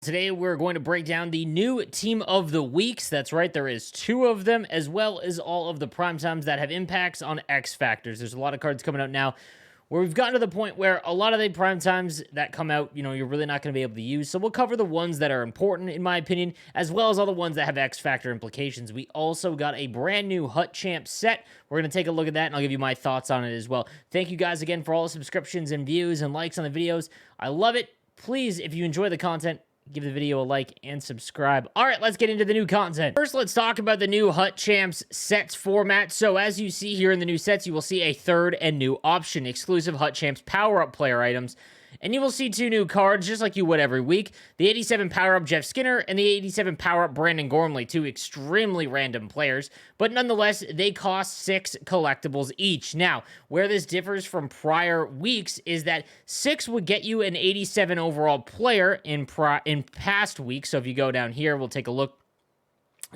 Today, we're going to break down the new Team of the Weeks. That's right, there is 2 of them, as well as all of the prime times that have impacts on X Factors. There's a lot of cards coming out now where we've gotten to the point where a lot of the prime times that come out, you're really not going to be able to use. So we'll cover the ones that are important, in my opinion, as well as all the ones that have X Factor implications. We also got a brand new Hut Champ set. We're going to take a look at that, and I'll give you my thoughts on it as well. Thank you guys again for all the subscriptions and views and likes on the videos. I love it. Please, if you enjoy the content, give the video a like and subscribe. All right, let's get into the new content. First, let's talk about the new Hut Champs sets format. So as you see here in the new sets, you will see a third and new option, exclusive Hut Champs power-up player items. And you will see 2 new cards, just like you would every week. The 87 power-up Jeff Skinner and the 87 power-up Brandon Gormley, 2 extremely random players. But nonetheless, they cost 6 collectibles each. Now, where this differs from prior weeks is that 6 would get you an 87 overall player in past weeks. So if you go down here, we'll take a look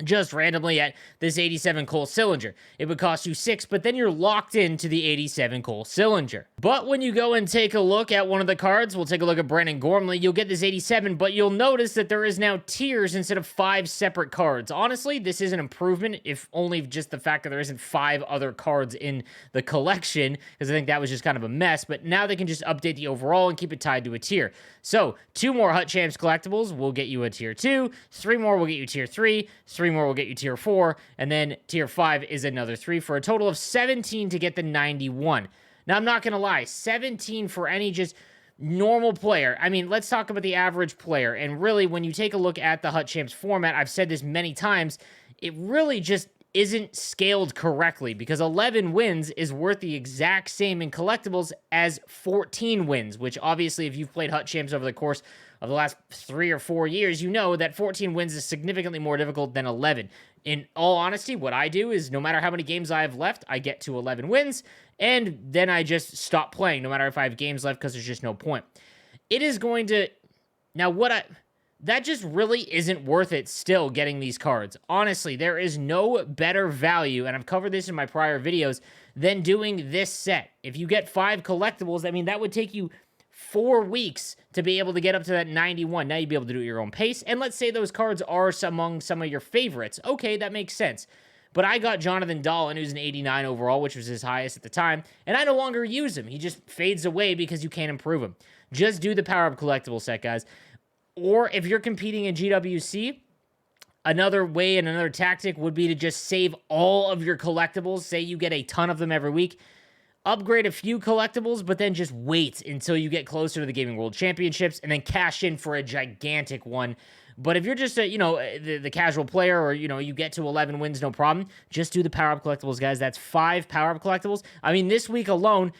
just randomly at this 87 Cole Sillinger. It would cost you 6, but then you're locked into the 87 Cole Sillinger. But when you go and take a look at one of the cards, we'll take a look at Brandon Gormley, you'll get this 87, but you'll notice that there is now tiers instead of 5 separate cards. Honestly, this is an improvement, if only just the fact that there isn't 5 other cards in the collection, because I think that was just kind of a mess, but now they can just update the overall and keep it tied to a tier. So, 2 more Hut Champs collectibles will get you a tier 2, 3 more will get you tier 3 more will get you tier 4, and then tier 5 is another 3 for a total of 17 to get the 91. Now, I'm not going to lie, 17 for any just normal player. I mean, let's talk about the average player, and really, when you take a look at the Hut Champs format, I've said this many times, it really just isn't scaled correctly, because 11 wins is worth the exact same in collectibles as 14 wins, which obviously, if you've played Hut Champs over the course of the last 3 or 4 years, you know that 14 wins is significantly more difficult than 11. In all honesty, what I do is no matter how many games I have left, I get to 11 wins, and then I just stop playing, no matter if I have games left, because there's just no point. It is going to... Now, that just really isn't worth it still, getting these cards. Honestly, there is no better value, and I've covered this in my prior videos, than doing this set. If you get 5 collectibles, I mean, that would take you 4 weeks to be able to get up to that 91. Now you'd be able to do it at your own pace. And let's say those cards are among some of your favorites. Okay, that makes sense. But I got Jonathan Dahlen, who's an 89 overall, which was his highest at the time, and I no longer use him. He just fades away because you can't improve him. Just do the power-up collectible set, guys. Or if you're competing in GWC, another way and another tactic would be to just save all of your collectibles. Say you get a ton of them every week. Upgrade a few collectibles, but then just wait until you get closer to the Gaming World Championships and then cash in for a gigantic one. But if you're just the casual player, or you get to 11 wins, no problem, just do the power-up collectibles, guys. That's 5 power-up collectibles. I mean, this week alone,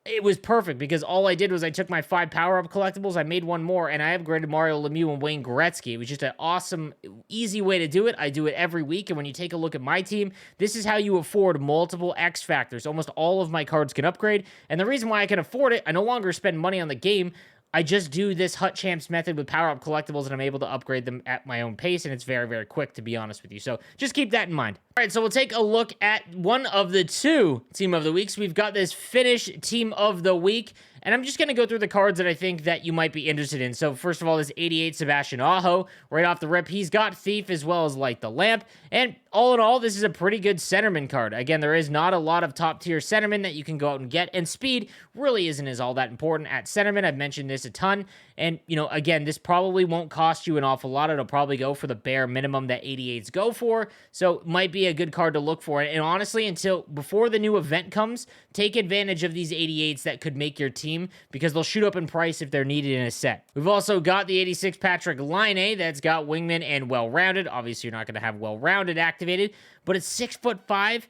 it was perfect, because all I did was I took my 5 power-up collectibles, I made 1 more, and I upgraded Mario Lemieux and Wayne Gretzky. It was just an awesome, easy way to do it. I do it every week, and when you take a look at my team, this is how you afford multiple X Factors. Almost all of my cards can upgrade, and the reason why I can afford it, I no longer spend money on the game. I just do this Hut Champs method with power-up collectibles, and I'm able to upgrade them at my own pace, and it's very, very quick, to be honest with you. So just keep that in mind. All right, so we'll take a look at one of the 2 Team of the Weeks. We've got this Finnish Team of the Week, and I'm just going to go through the cards that I think that you might be interested in. So first of all, this 88 Sebastian Aho, right off the rip. He's got Thief as well as Light the Lamp, and all in all, this is a pretty good centerman card. Again, there is not a lot of top-tier centerman that you can go out and get, and speed really isn't all that important at centerman. I've mentioned this a ton, and, again, this probably won't cost you an awful lot. It'll probably go for the bare minimum that 88s go for, so might be a good card to look for. And honestly, before the new event comes, take advantage of these 88s that could make your team, because they'll shoot up in price if they're needed in a set. We've also got the 86 Patrick Laine that's got Wingman and Well-Rounded. Obviously, you're not going to have Well-Rounded activated, but it's 6'5".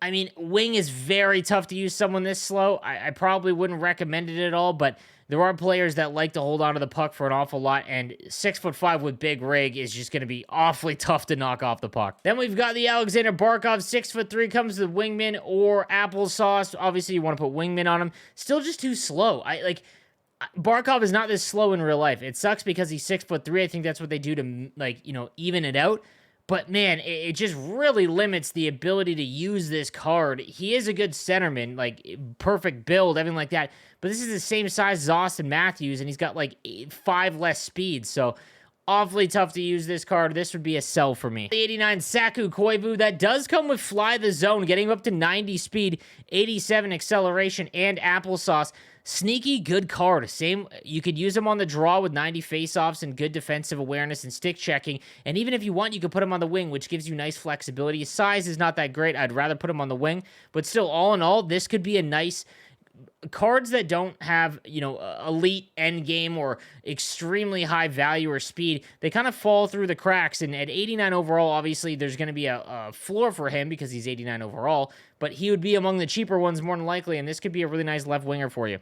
I mean, wing is very tough to use someone this slow. I probably wouldn't recommend it at all, but there are players that like to hold on to the puck for an awful lot, and 6'5" with big rig is just going to be awfully tough to knock off the puck. Then we've got the Alexander Barkov, 6'3", comes with wingman or applesauce. Obviously, you want to put wingman on him. Still just too slow. Barkov is not this slow in real life. It sucks because he's 6'3". I think that's what they do to, even it out. But, man, it just really limits the ability to use this card. He is a good centerman, perfect build, everything like that. But this is the same size as Austin Matthews, and he's got, 5 less speed. So, Awfully tough to use this card. This would be a sell for me. The 89 SAKU KOIVU, that does come with Fly the Zone, getting up to 90 speed, 87 acceleration, and applesauce. Sneaky good card. Same, you could use him on the draw with 90 face-offs and good defensive awareness and stick checking. And even if you want, you could put him on the wing, which gives you nice flexibility. His size is not that great. I'd rather put him on the wing. But still, all in all, this could be a nice... Cards that don't have, you know, elite end game or extremely high value or speed, they kind of fall through the cracks. And at 89 overall, obviously, there's going to be a floor for him because he's 89 overall, but he would be among the cheaper ones more than likely, and this could be a really nice left winger for you.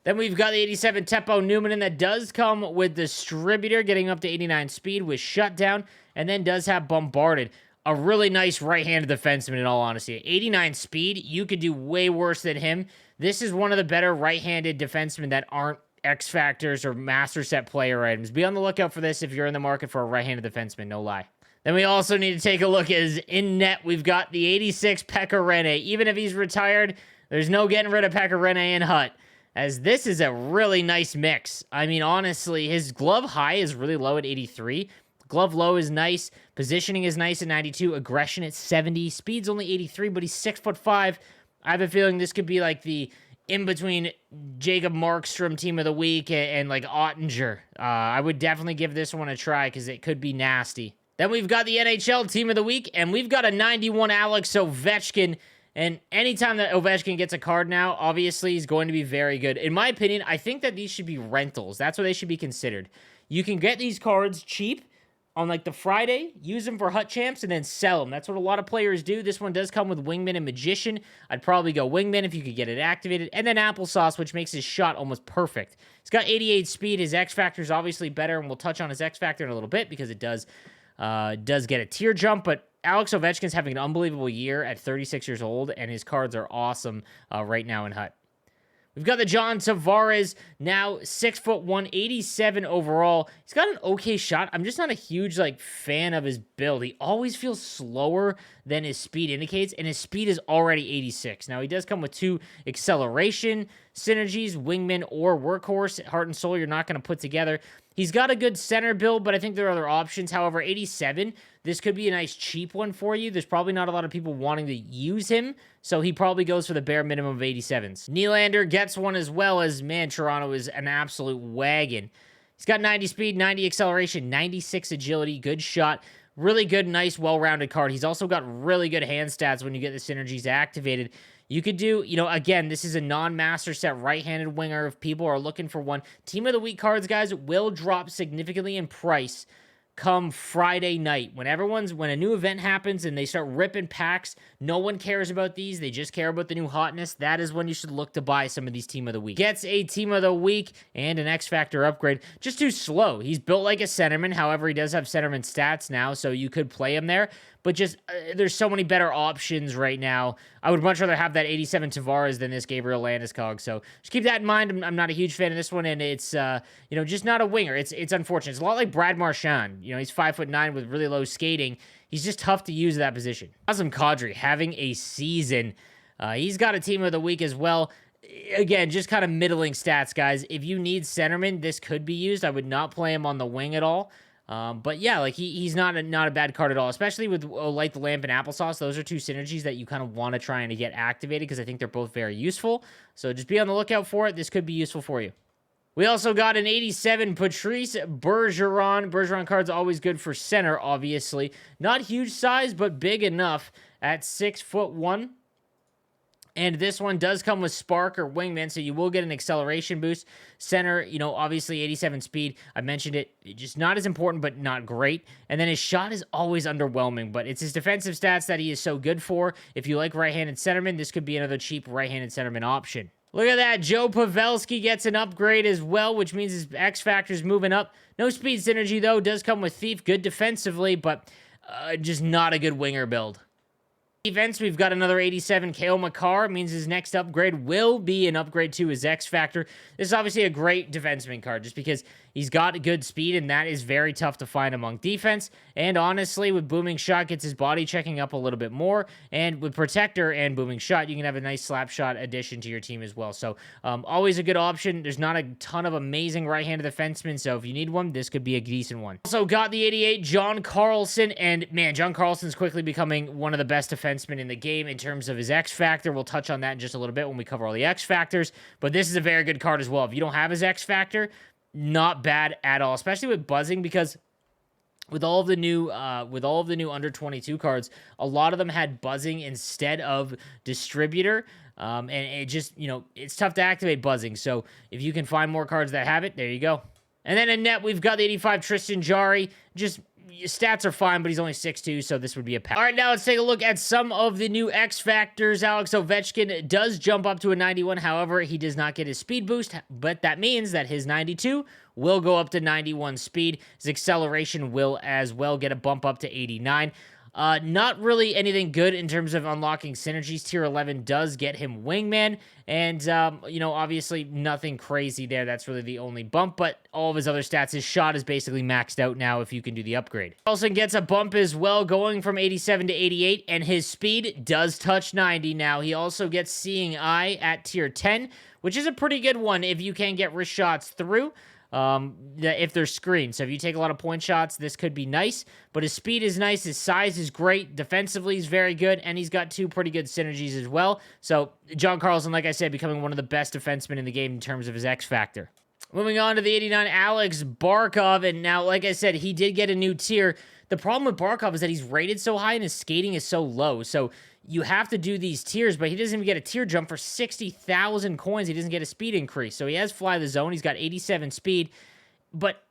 Then we've got the 87 Teppo Newman, and that does come with Distributor, getting up to 89 speed with Shutdown, and then does have Bombarded. A really nice right-handed defenseman, in all honesty. 89 speed, you could do way worse than him. This is one of the better right-handed defensemen that aren't X Factors or Master Set player items. Be on the lookout for this if you're in the market for a right-handed defenseman, no lie. Then we also need to take a look as in net, we've got the 86 PEKKA RINNE. Even if he's retired, there's no getting rid of PEKKA RINNE in Hut, as this is a really nice mix. I mean, honestly, his glove high is really low at 83. Glove low is nice. Positioning is nice at 92. Aggression at 70. Speed's only 83, but he's 6'5". I have a feeling this could be like the in-between Jacob Markstrom team of the week and like Ottinger. I would definitely give this one a try because it could be nasty. Then we've got the NHL team of the week, and we've got a 91 Alex Ovechkin. And anytime that Ovechkin gets a card now, obviously he's going to be very good. In my opinion, I think that these should be rentals. That's what they should be considered. You can get these cards cheap on like the Friday, use them for Hut Champs, and then sell them. That's what a lot of players do. This one does come with Wingman and Magician. I'd probably go Wingman if you could get it activated. And then Applesauce, which makes his shot almost perfect. He's got 88 speed. His X Factor is obviously better, and we'll touch on his X Factor in a little bit because it does get a tier jump. But Alex Ovechkin's having an unbelievable year at 36 years old, and his cards are awesome right now in Hut. We've got the John Tavares, now 6'1", 87 overall. He's got an okay shot. I'm just not a huge fan of his build. He always feels slower than his speed indicates, and his speed is already 86. Now, he does come with 2 acceleration synergies, Wingman or Workhorse. Heart and Soul, you're not going to put together. He's got a good center build, but I think there are other options. However, 87, this could be a nice cheap one for you. There's probably not a lot of people wanting to use him, so he probably goes for the bare minimum of 87s. Nylander gets one as well as, man, Toronto is an absolute wagon. He's got 90 speed, 90 acceleration, 96 agility, good shot. Really good, nice, well-rounded card. He's also got really good hand stats when you get the synergies activated. You could do, again, this is a non-master set right-handed winger. If people are looking for one, Team of the Week cards, guys, will drop significantly in price come Friday night. When a new event happens and they start ripping packs, no one cares about these. They just care about the new hotness. That is when you should look to buy some of these Team of the Week. Gets a Team of the Week and an X Factor upgrade. Just too slow. He's built like a centerman. However, he does have centerman stats now, so you could play him there. But just, there's so many better options right now. I would much rather have that 87 Tavares than this Gabriel Landeskog. So just keep that in mind. I'm not a huge fan of this one, and it's, just not a winger. It's unfortunate. It's a lot like Brad Marchand. He's 5'9" with really low skating. He's just tough to use that position. Awesome Kadri having a season. He's got a Team of the Week as well. Again, just kind of middling stats, guys. If you need centerman, this could be used. I would not play him on the wing at all. But yeah, he's not a bad card at all, especially with Light the Lamp and Applesauce. Those are 2 synergies that you kind of want to try and get activated because I think they're both very useful. So just be on the lookout for it. This could be useful for you. We also got an 87 Patrice Bergeron. Bergeron card's always good for center, obviously. Not huge size, but big enough at 6'1". And this one does come with Spark or Wingman, so you will get an acceleration boost. Center, obviously 87 speed. I mentioned it. Just not as important, but not great. And then his shot is always underwhelming, but it's his defensive stats that he is so good for. If you like right-handed centerman, this could be another cheap right-handed centerman option. Look at that. Joe Pavelski gets an upgrade as well, which means his X Factor's moving up. No speed synergy, though. Does come with Thief. Good defensively, but just not a good winger build. Defense, we've got another 87 KO Makar. Means his next upgrade will be an upgrade to his X Factor. This is obviously a great defenseman card just because he's got good speed, and that is very tough to find among defense. And honestly, with Booming Shot, gets his body checking up a little bit more. And with Protector and Booming Shot, you can have a nice slap shot addition to your team as well. So always a good option. There's not a ton of amazing right-handed defensemen, so if you need one, this could be a decent one. Also got the 88 John Carlson, and man, John Carlson's quickly becoming one of the best defensemen in the game in terms of his X Factor. We'll touch on that in just a little bit when we cover all the X Factors, but this is a very good card as well. If you don't have his X Factor, not bad at all, especially with buzzing, because with all of the new under 22 cards, a lot of them had buzzing instead of distributor. And it just, it's tough to activate buzzing. So if you can find more cards that have it, there you go. And then in net, we've got the 85 Tristan Jarry. Just stats are fine, but he's only 6'2", so this would be a pass. All right, now let's take a look at some of the new X Factors. Alex Ovechkin does jump up to a 91. However, he does not get his speed boost, but that means that his 92 will go up to 91 speed. His acceleration will as well get a bump up to 89. Not really anything good in terms of unlocking synergies. Tier 11 does get him Wingman, and, obviously nothing crazy there. That's really the only bump, but all of his other stats, his shot is basically maxed out now if you can do the upgrade. Carlson gets a bump as well, going from 87 to 88, and his speed does touch 90 now. He also gets Seeing Eye at Tier 10, which is a pretty good one if you can get wrist shots through. If they're screened. So if you take a lot of point shots, this could be nice, but his speed is nice, his size is great, defensively he's very good, and he's got 2 pretty good synergies as well. So John Carlson, like I said, becoming one of the best defensemen in the game in terms of his X Factor. Moving on to the 89 Alex Barkov, and now, like I said, he did get a new tier. The problem with Barkov is that he's rated so high and his skating is so low, so you have to do these tiers, but he doesn't even get a tier jump for 60,000 coins. He doesn't get a speed increase. So he has Fly the Zone. He's got 87 speed. But,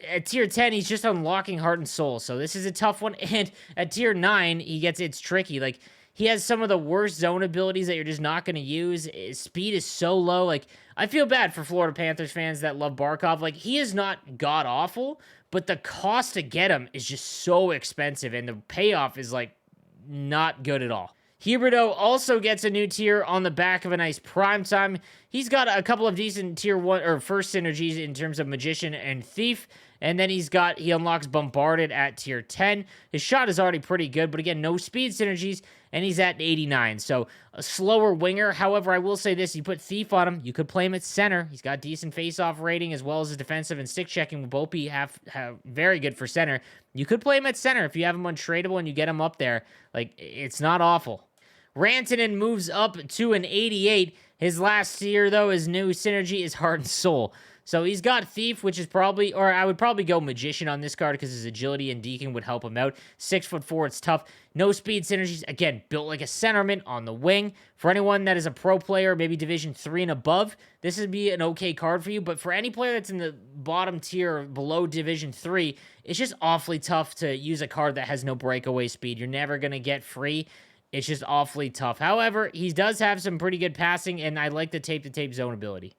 at tier 10, he's just unlocking Heart and Soul. So this is a tough one. And at tier 9, it's tricky. Like, he has some of the worst zone abilities that you're just not going to use. His speed is so low. Like, I feel bad for Florida Panthers fans that love Barkov. Like, he is not god-awful, but the cost to get him is just so expensive. And the payoff is, not good at all. HUBERDEAU also gets a new tier on the back of a nice prime time. He's got a couple of decent tier 1 or first synergies in terms of Magician and Thief. And then he unlocks Bombarded at tier 10. His shot is already pretty good, but again, no speed synergies, and he's at 89. So a slower winger. However, I will say this, you put Thief on him, you could play him at center. He's got decent face-off rating as well as his defensive and stick checking will both be very good for center. You could play him at center if you have him untradeable and you get him up there. It's not awful. Rantanen moves up to an 88. His last tier, though, his new synergy is Heart and Soul. So he's got Thief, which is probably, or I would probably go Magician on this card because his agility and deacon would help him out. 6'4", it's tough. No speed synergies. Again, built like a centerman on the wing. For anyone that is a pro player, maybe Division 3 and above, this would be an okay card for you. But for any player that's in the bottom tier or below Division 3, it's just awfully tough to use a card that has no breakaway speed. You're never going to get free. It's just awfully tough. However, he does have some pretty good passing, and I like the tape-to-tape zone ability.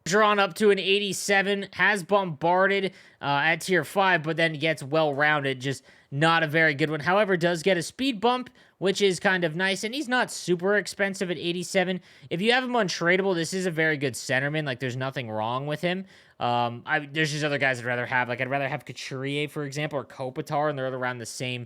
Bergeron up to an 87, has Bombarded at tier 5, but then gets well-rounded, just not a very good one. However, does get a speed bump, which is kind of nice, and he's not super expensive at 87. If you have him untradeable, this is a very good centerman. There's nothing wrong with him. There's just other guys I'd rather have. I'd rather have Couturier, for example, or Kopitar, and they're around the same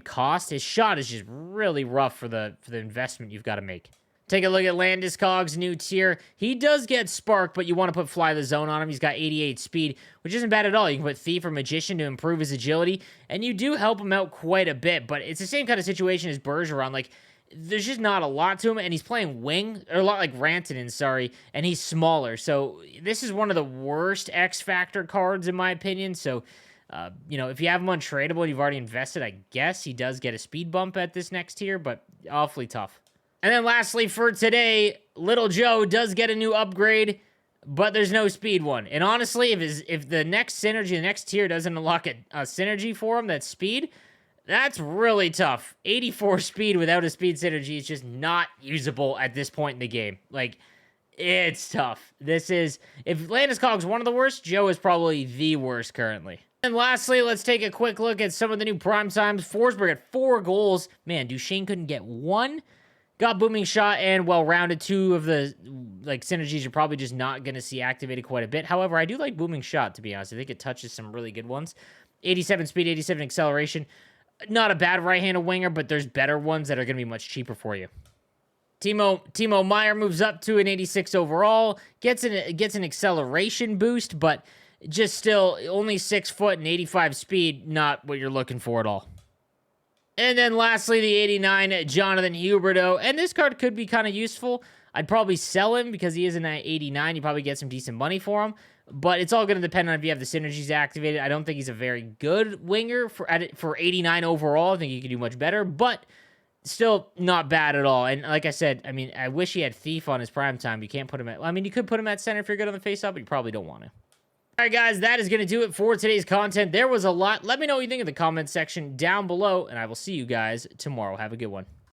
cost. His shot is just really rough for the investment you've got to make. Take a look at Landeskog's new tier. He does get Spark, but you want to put Fly the Zone on him. He's got 88 speed, which isn't bad at all. You can put Thief or Magician to improve his agility, and you do help him out quite a bit, but it's the same kind of situation as Bergeron. There's just not a lot to him, and he's playing wing, or a lot like Rantanen, sorry, and he's smaller. So this is one of the worst X Factor cards, in my opinion. So, if you have him untradeable and you've already invested, I guess he does get a speed bump at this next tier, but awfully tough. And then lastly for today, Little Joe does get a new upgrade, but there's no speed one. And honestly, if the next synergy, the next tier doesn't unlock a synergy for him that's speed, that's really tough. 84 speed without a speed synergy is just not usable at this point in the game. It's tough. If Landeskog's one of the worst, Joe is probably the worst currently. And lastly, let's take a quick look at some of the new prime times. Forsberg at 4 goals. Man, Duchesne couldn't get 1. Got booming shot and well-rounded. 2 of the synergies you're probably just not going to see activated quite a bit. However, I do like booming shot, to be honest. I think it touches some really good ones. 87 speed, 87 acceleration. Not a bad right-handed winger, but there's better ones that are going to be much cheaper for you. Timo Meyer moves up to an 86 overall. Gets an acceleration boost, but just still only 6 foot and 85 speed. Not what you're looking for at all. And then lastly, the 89, Jonathan Huberdeau. And this card could be kind of useful. I'd probably sell him because he is an 89. You probably get some decent money for him. But it's all going to depend on if you have the synergies activated. I don't think he's a very good winger for 89 overall. I think he could do much better. But still not bad at all. And like I said, I mean, I wish he had Thief on his prime time. You can't put him at... I mean, you could put him at center if you're good on the face-up, but you probably don't want to. All right, guys, that is going to do it for today's content. There was a lot. Let me know what you think in the comments section down below, and I will see you guys tomorrow. Have a good one.